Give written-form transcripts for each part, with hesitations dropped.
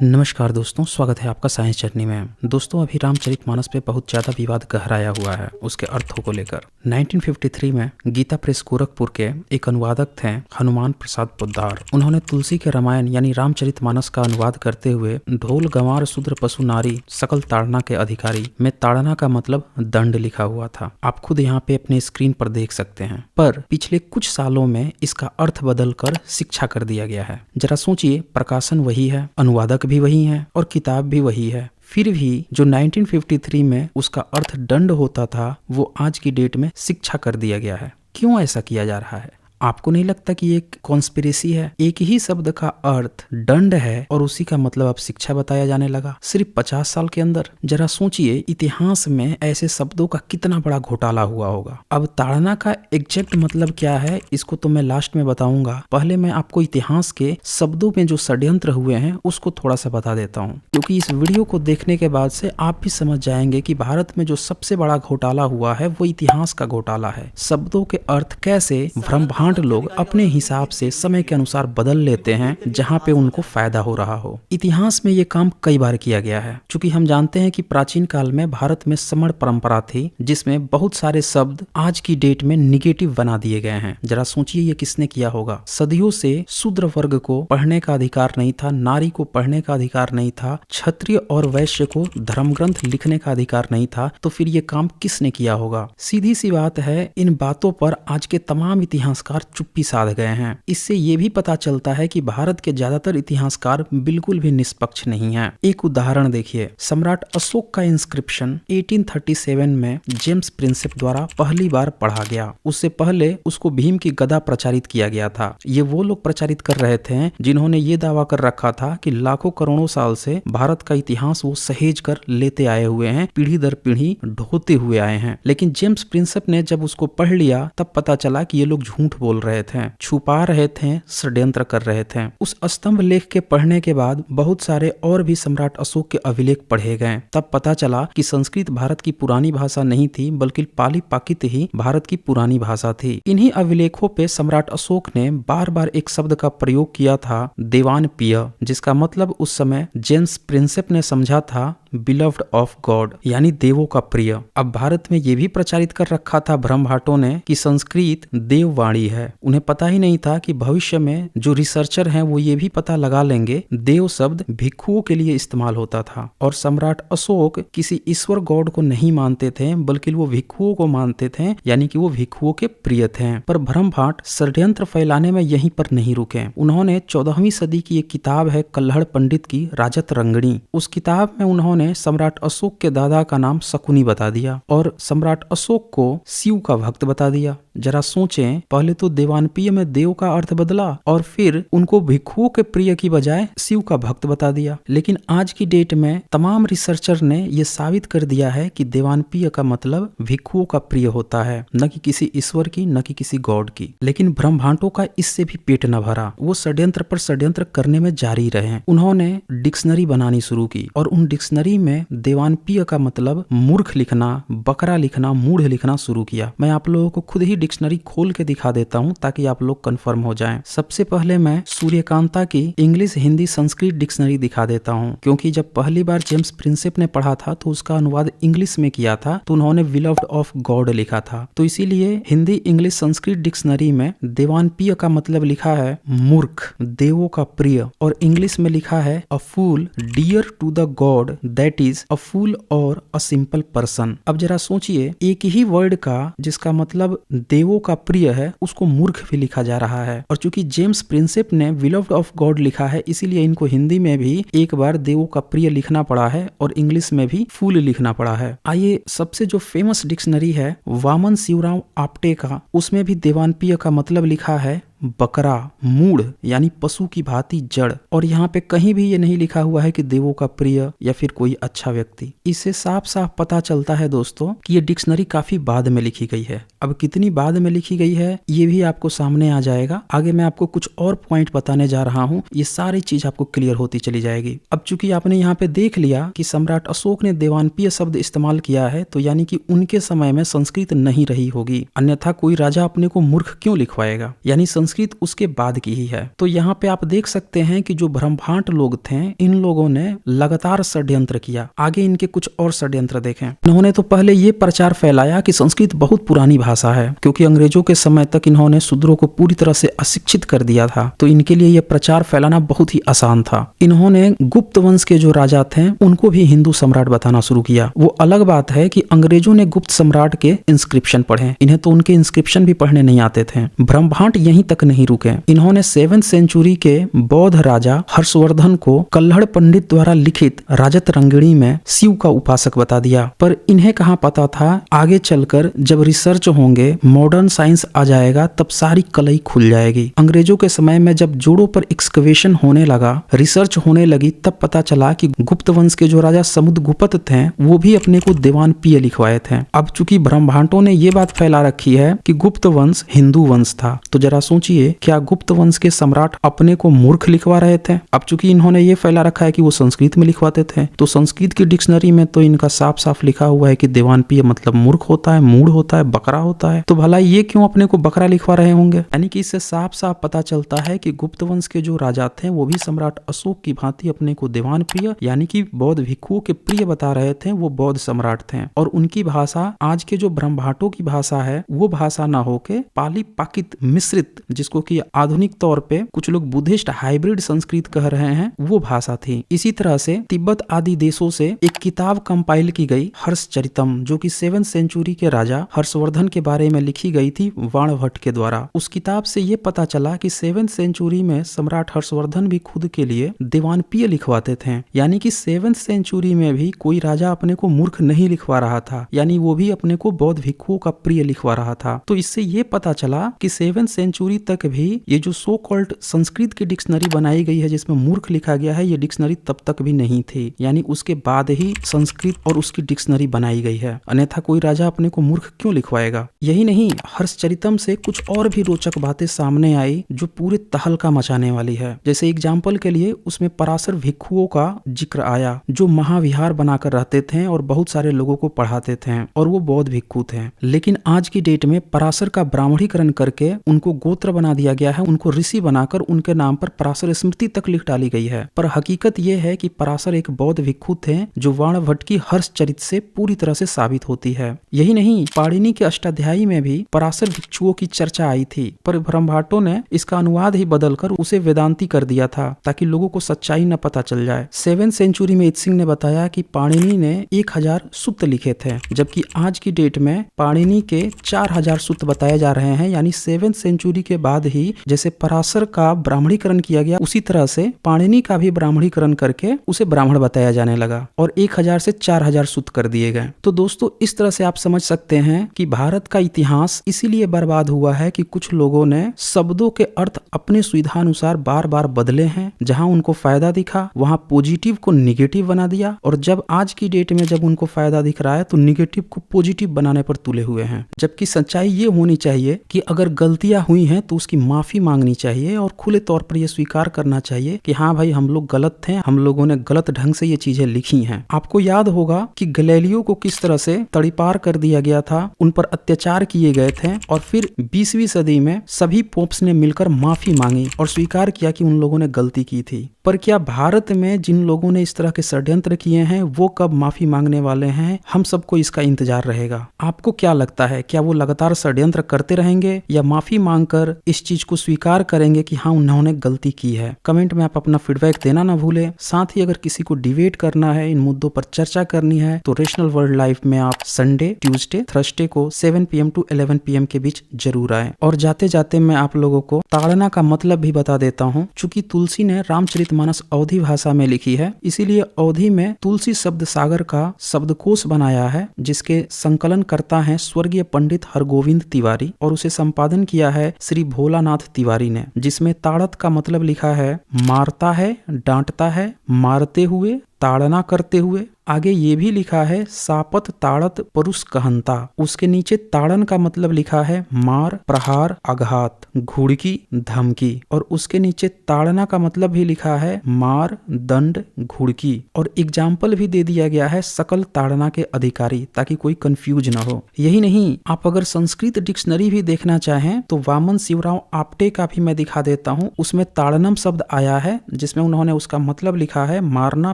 नमस्कार दोस्तों, स्वागत है आपका साइंस जर्नी में। दोस्तों, अभी रामचरितमानस पे बहुत ज़्यादा विवाद गहराया हुआ है उसके अर्थों को लेकर। 1953 में गीता प्रेस गोरखपुर के एक अनुवादक थे हनुमान प्रसाद पोद्दार। उन्होंने तुलसी के रामायण यानी रामचरितमानस का अनुवाद करते हुए ढोल गंवार शूद्र पशु नारी सकल ताड़ना के अधिकारी में ताड़ना का मतलब दंड लिखा हुआ था। आप खुद यहाँ पे अपने स्क्रीन पर देख सकते हैं। पर पिछले कुछ सालों में इसका अर्थ बदलकर शिक्षा कर दिया गया है। जरा सोचिए, प्रकाशन वही है, अनुवादक भी वही है और किताब भी वही है, फिर भी जो 1953 में उसका अर्थ दंड होता था वो आज की डेट में शिक्षा कर दिया गया है। क्यों ऐसा किया जा रहा है? आपको नहीं लगता कि एक कॉन्स्पिरेसी है? एक ही शब्द का अर्थ दंड है और उसी का मतलब अब शिक्षा बताया जाने लगा सिर्फ 50 साल के अंदर। जरा सोचिए, इतिहास में ऐसे शब्दों का कितना बड़ा घोटाला हुआ होगा। अब ताड़ना का एग्जैक्ट मतलब क्या है इसको तो मैं लास्ट में बताऊंगा। पहले मैं आपको इतिहास के शब्दों में जो षड्यंत्र हुए हैं उसको थोड़ा सा बता देता हूँ, क्योंकि इस वीडियो को देखने के बाद से आप भी समझ जाएंगे कि भारत में जो सबसे बड़ा घोटाला हुआ है वो इतिहास का घोटाला है। शब्दों के अर्थ कैसे भ्रम लोग अपने हिसाब से समय के अनुसार बदल लेते हैं जहां पे उनको फायदा हो रहा हो। इतिहास में ये काम कई बार किया गया है। चूंकि हम जानते हैं कि प्राचीन काल में भारत में समण परंपरा थी जिसमें बहुत सारे शब्द आज की डेट में निगेटिव बना दिए गए हैं। जरा सोचिए ये किसने किया होगा। सदियों से शूद्र वर्ग को पढ़ने का अधिकार नहीं था, नारी को पढ़ने का अधिकार नहीं था, क्षत्रिय और वैश्य को धर्म ग्रंथ लिखने का अधिकार नहीं था, तो फिर ये काम किसने किया होगा? सीधी सी बात है, इन बातों पर आज के तमाम इतिहासकार चुप्पी साध गए हैं। इससे ये भी पता चलता है कि भारत के ज्यादातर इतिहासकार बिल्कुल भी निष्पक्ष नहीं हैं। एक उदाहरण देखिए, सम्राट अशोक का इंस्क्रिप्शन 1837 में जेम्स प्रिंसेप द्वारा पहली बार पढ़ा गया। उससे पहले उसको भीम की गदा प्रचारित किया गया था। ये वो लोग प्रचारित कर रहे थे जिन्होंने ये दावा कर रखा था कि लाखों करोड़ों साल से भारत का इतिहास वो सहेज कर लेते आए हुए हैं, पीढ़ी दर पीढ़ी ढोते हुए आए हैं। लेकिन जेम्स प्रिंसेप ने जब उसको पढ़ लिया तब पता चला कि ये लोग झूठ बोल रहे थे, छुपा रहे थे, षड्यंत्र कर रहे थे। उस स्तंभ लेख के पढ़ने के बाद बहुत सारे और भी सम्राट अशोक के अभिलेख पढ़े गए। तब पता चला कि संस्कृत भारत की पुरानी भाषा नहीं थी बल्कि पाली प्राकृत ही भारत की पुरानी भाषा थी। इन्हीं अभिलेखों पे सम्राट अशोक ने बार बार एक शब्द का प्रयोग किया था, देवान पिय, जिसका मतलब उस समय जेम्स प्रिंसेप ने समझा था बिलव्ड ऑफ गॉड, यानी देवों का प्रिय। अब भारत में ये भी प्रचारित कर रखा था ब्रह्मभाटों ने कि संस्कृत देववाणी है। उन्हें पता ही नहीं था कि भविष्य में जो रिसर्चर हैं वो ये भी पता लगा लेंगे देव शब्द भिक्षुओं के लिए इस्तेमाल होता था। और सम्राट अशोक किसी ईश्वर गॉड को नहीं मानते थे बल्कि वो भिक्षुओं को मानते थे, यानी कि वो भिक्षुओं के प्रिय थे। पर ब्रह्मभाट षड्यंत्र फैलाने में यहीं पर नहीं रुके। उन्होंने 14वीं सदी की एक किताब है कल्हड़ पंडित की राजत रंगणी। उस किताब में उन्होंने सम्राट अशोक के दादा का नाम शकुनी बता दिया और सम्राट अशोक को शिव का भक्त बता दिया। जरा सोचें, पहले तो देवानप्रिय में देव का अर्थ बदला और फिर उनको भिक्षुओं के प्रिय की बजाय शिव का भक्त बता दिया। लेकिन आज की डेट में तमाम रिसर्चर ने यह साबित कर दिया है कि देवानप्रिय का मतलब भिक्षुओं का प्रिय होता है, न कि किसी ईश्वर की, न कि किसी गॉड की। लेकिन ब्रह्मभाटों का इससे भी पेट न भरा। वो षड्यंत्र पर षड्यंत्र करने में जारी रहे। उन्होंने डिक्शनरी बनानी शुरू की और उन डिक्शनरी में देवानप्रिय का मतलब मूर्ख लिखना, बकरा लिखना, मूढ़ लिखना शुरू किया। मैं आप लोगों को खुद ही डिक्शनरी खोल के दिखा देता हूं ताकि आप लोग कंफर्म हो जाएं। सबसे पहले मैं सूर्यकांता की इंग्लिश हिंदी संस्कृत डिक्शनरी दिखा देता हूं, क्योंकि जब पहली बार जेम्स प्रिंसेप ने पढ़ा था तो उसका अनुवाद इंग्लिश में किया था तो उन्होंने बिलव्ड ऑफ गॉड लिखा था। तो इसीलिए हिंदी इंग्लिश संस्कृत डिक्शनरी में देवानप्रिय का मतलब लिखा है मूर्ख, देवों का प्रिय, और इंग्लिश में लिखा है a fool dear to the god that is a fool और अ सिंपल पर्सन। अब जरा सोचिए, एक ही वर्ड का जिसका मतलब देवों का प्रिय है उसको मूर्ख भी लिखा जा रहा है। और चूंकि जेम्स प्रिंसेप ने बिलव्ड ऑफ गॉड लिखा है इसीलिए इनको हिंदी में भी एक बार देवों का प्रिय लिखना पड़ा है और इंग्लिश में भी फूल लिखना पड़ा है। आइए, सबसे जो फेमस डिक्शनरी है वामन शिवराम आप्टे का, उसमें भी देवानप्रिय का मतलब लिखा है बकरा, मूढ़, यानी पशु की भांति जड़। और यहाँ पे कहीं भी ये नहीं लिखा हुआ है कि देवों का प्रिय या फिर कोई अच्छा व्यक्ति। इससे साफ साफ पता चलता है दोस्तों कि ये डिक्शनरी काफी बाद में लिखी गई है। अब कितनी बाद में लिखी गई है ये भी आपको सामने आ जाएगा। आगे मैं आपको कुछ और पॉइंट बताने जा रहा हूँ, ये सारी चीज आपको क्लियर होती चली जाएगी। अब चूंकि आपने यहाँ पे देख लिया कि सम्राट अशोक ने देवानप्रिय शब्द इस्तेमाल किया है, तो यानी कि उनके समय में संस्कृत नहीं रही होगी, अन्यथा कोई राजा अपने को मूर्ख क्यों लिखवाएगा। यानी संस्कृत उसके बाद की ही है। तो यहाँ पे आप देख सकते हैं कि जो ब्रह्मांड लोग थे, इन लोगों ने लगातार षड्यंत्र किया। आगे इनके कुछ और षड्यंत्र देखें। इन्होंने तो पहले ये प्रचार फैलाया कि संस्कृत बहुत पुरानी भाषा है, क्योंकि अंग्रेजों के समय तक इन्होंने शूद्रों को पूरी तरह से अशिक्षित कर दिया था, तो इनके लिए यह प्रचार फैलाना बहुत ही आसान था। इन्होंने गुप्त वंश के जो राजा थे उनको भी हिंदू सम्राट बताना शुरू किया। वो अलग बात है कि अंग्रेजों ने गुप्त सम्राट के इंस्क्रिप्शन पढ़े, इन्हें तो उनके इंस्क्रिप्शन भी पढ़ने नहीं आते थे। ब्रह्मांड यहीं तक नहीं रुके, इन्होंने 7th सेंचुरी के बौद्ध राजा हर्षवर्धन को कल्हड़ पंडित द्वारा लिखित राजत रंगिणी में शिव का उपासक बता दिया। पर इन्हें कहाँ पता था आगे चलकर जब रिसर्च होंगे, मॉडर्न साइंस आ जाएगा, तब सारी कलई खुल जाएगी। अंग्रेजों के समय में जब जोड़ों पर एक्सकवेशन होने लगा, रिसर्च होने लगी, तब पता चला कि गुप्त वंश के जो राजा समुद्रगुप्त थे वो भी अपने को दीवान पिय लिखवाए थे। अब चूंकि ब्रह्मांडों ने ये बात फैला रखी है कि गुप्त वंश हिंदू वंश था, तो जरा सोचिए क्या गुप्त वंश के सम्राट अपने को मूर्ख लिखवा रहे थे? अब चूंकि इन्होंने ये फैला रखा है कि वो संस्कृत में लिखवाते थे, तो संस्कृत की डिक्शनरी में तो इनका साफ साफ लिखा हुआ है कि दीवान पिय मतलब मूर्ख होता है, मूढ़ होता है, बकरा होता है। तो भला ये क्यों अपने को बकरा लिखवा रहे होंगे? यानी कि इससे साफ साफ पता चलता है कि गुप्त वंश के जो राजा थे वो भी सम्राट अशोक की भांति अपने को दीवान प्रिय यानी कि बौद्ध भिक्षुओं के प्रिय बता रहे थे। वो बौद्ध सम्राट थे और उनकी भाषा आज के जो ब्रह्मांडों की भाषा है वो भाषा ना होके पाली पाकित मिश्रित, जिसको कि आधुनिक तौर पे कुछ लोग बुद्धिस्ट हाइब्रिड संस्कृत कह रहे हैं, वो भाषा थी। इसी तरह से तिब्बत आदि देशों से एक किताब कंपाइल की गई हर्षचरितम, जो कि 7th सेंचुरी के राजा हर्षवर्धन के बारे में लिखी गई थी वाणभट्ट के द्वारा। उस किताब से ये पता चला कि 7th सेंचुरी में सम्राट हर्षवर्धन भी खुद के लिए दीवान पिय लिखवाते थे। यानी कि 7th सेंचुरी में भी कोई राजा अपने को मूर्ख नहीं लिखवा रहा था, यानी वो भी अपने को बौद्ध भिक्षुओं का प्रिय लिखवा रहा था। तो इससे ये पता चला कि 7th सेंचुरी तक भी ये जो सो कॉल्ड संस्कृत की डिक्शनरी बनाई गई है जिसमें मूर्ख लिखा गया है, ये डिक्शनरी तब तक भी नहीं थी। यानी उसके बाद ही संस्कृत और उसकी डिक्शनरी बनाई गई है, अन्यथा कोई राजा अपने को मूर्ख क्यों लिखवाएगा। यही नहीं, हर्षचरितम से कुछ और भी रोचक बातें सामने आई जो पूरे तहलका मचाने वाली है। जैसे एग्जाम्पल के लिए उसमें पराशर भिक्षुओं का जिक्र आया जो महाविहार बनाकर रहते थे और बहुत सारे लोगों को पढ़ाते थे और वो बौद्ध भिक्षु थे। लेकिन आज की डेट में पराशर का ब्राह्मणीकरण करके उनको गोत्र बना दिया गया है, उनको ऋषि बनाकर उनके नाम पर पराशर स्मृति तक लिख डाली गई है। पर हकीकत ये है कि पराशर एक बौद्ध भिक्षु थे जो वाणभट्ट की हर्षचरित से पूरी तरह से साबित होती है। यही नहीं, पाणिनि के अष्टाध्यायी में भी पराशर भिक्षुओं की चर्चा आई थी, पर ब्रह्मभाटों ने इसका अनुवाद ही बदलकर उसे वेदांती कर दिया था ताकि लोगों को सच्चाई न पता चल जाए। 7th सेंचुरी में इत्सिंग ने बताया कि पाणिनि ने 1000 सूक्त लिखे थे, जबकि आज की डेट में पाणिनि के 4000 सूक्त बताए जा रहे हैं। यानी 7th सेंचुरी के बाद ही जैसे पराशर का ब्राह्मणीकरण किया गया, उसी तरह से पाणिनि का भी ब्राह्मणीकरण करके उसे ब्राह्मण बताया जाने लगा और 1000 से 4000 सूक्त कर दिए गए। तो दोस्तों, इस तरह से आप समझ सकते हैं कि भारत का इतिहास इसीलिए बर्बाद हुआ है कि कुछ लोगों ने शब्दों के अर्थ अपने सुविधानुसार बार बार बदले हैं। जहां उनको फायदा दिखा वहां पॉजिटिव को निगेटिव बना दिया, और जब आज की डेट में जब उनको फायदा दिख रहा है तो निगेटिव को पॉजिटिव बनाने पर तुले हुए हैं। जबकि सच्चाई ये होनी चाहिए कि अगर गलतियां हुई हैं तो उसकी माफी मांगनी चाहिए और खुले तौर पर यह स्वीकार करना चाहिए कि हाँ भाई, हम लोग गलत थे, हम लोगों ने गलत ढंग से ये चीजें लिखी हैं। आपको याद होगा कि गैलीलियो को किस तरह से तड़ीपार कर दिया गया था, उन पर अत्याचार किए गए थे और फिर 20वीं सदी में सभी पोप्स ने मिलकर माफी मांगी और स्वीकार किया कि उन लोगों ने गलती की थी। पर क्या भारत में जिन लोगों ने इस तरह के षड्यंत्र किए हैं वो कब माफी मांगने वाले हैं? हम सबको इसका इंतजार रहेगा। आपको क्या लगता है, क्या वो लगातार षड्यंत्र करते रहेंगे या माफी मांगकर इस चीज को स्वीकार करेंगे कि हाँ, उन्होंने गलती की है? कमेंट में आप अपना फीडबैक देना ना भूलें। साथ ही अगर किसी को डिबेट करना है, इन मुद्दों पर चर्चा करनी है, तो रेशनल वर्ल्ड लाइफ में आप संडे, ट्यूसडे, थर्सडे को 7 PM to 11 PM के बीच जरूर आए। और जाते जाते मैं आप लोगों को ताड़ना का मतलब भी बता देता हूँ। चूंकि तुलसी ने रामचरितमानस अवधी भाषा में लिखी है, इसीलिए अवधी में तुलसी शब्द सागर का शब्दकोश बनाया है, जिसके संकलन करता है स्वर्गीय पंडित हरगोविंद तिवारी और उसे संपादन किया है श्री भोलानाथ तिवारी ने। जिसमें ताड़त का मतलब लिखा है मारता है, डांटता है, मारते हुए, ताड़ना करते हुए। आगे ये भी लिखा है सापत ताड़त परुष कहंता, उसके नीचे ताड़न का मतलब लिखा है मार, प्रहार, आघात, घुड़की, धमकी, और उसके नीचे ताड़ना का मतलब भी लिखा है मार, दंड, घुड़की, और एग्जाम्पल भी दे दिया गया है सकल ताड़ना के अधिकारी, ताकि कोई कंफ्यूज ना हो। यही नहीं, आप अगर संस्कृत डिक्शनरी भी देखना चाहें तो वामन शिवराव आप्टे का भी मैं दिखा देता हूँ। उसमें ताड़नम शब्द आया है, जिसमें उन्होंने उसका मतलब लिखा है मारना,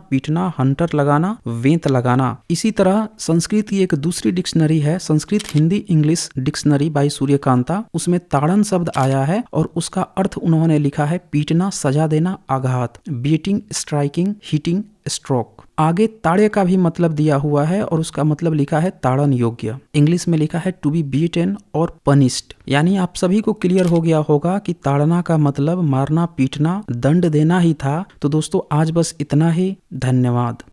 पीटना, हंटर लगाना, वेंत लगाना। इसी तरह संस्कृत की एक दूसरी डिक्शनरी है, Sanskrit Hindi English dictionary by Suryakanta, उसमें ताड़न शब्द आया है और उसका अर्थ उन्होंने लिखा है पीटना, सजा देना, आघात, बीटिंग, स्ट्राइकिंग, हिटिंग, स्ट्रोक। आगे ताड़े का भी मतलब दिया हुआ है और उसका मतलब लिखा है ताड़न योग्य। इंग्लिश में लिखा है टू बी बीटन और पनिश्ड। यानी आप सभी को क्लियर हो गया होगा कि ताड़ना का मतलब मारना, पीटना, दंड देना ही था। तो दोस्तों आज बस इतना ही। धन्यवाद।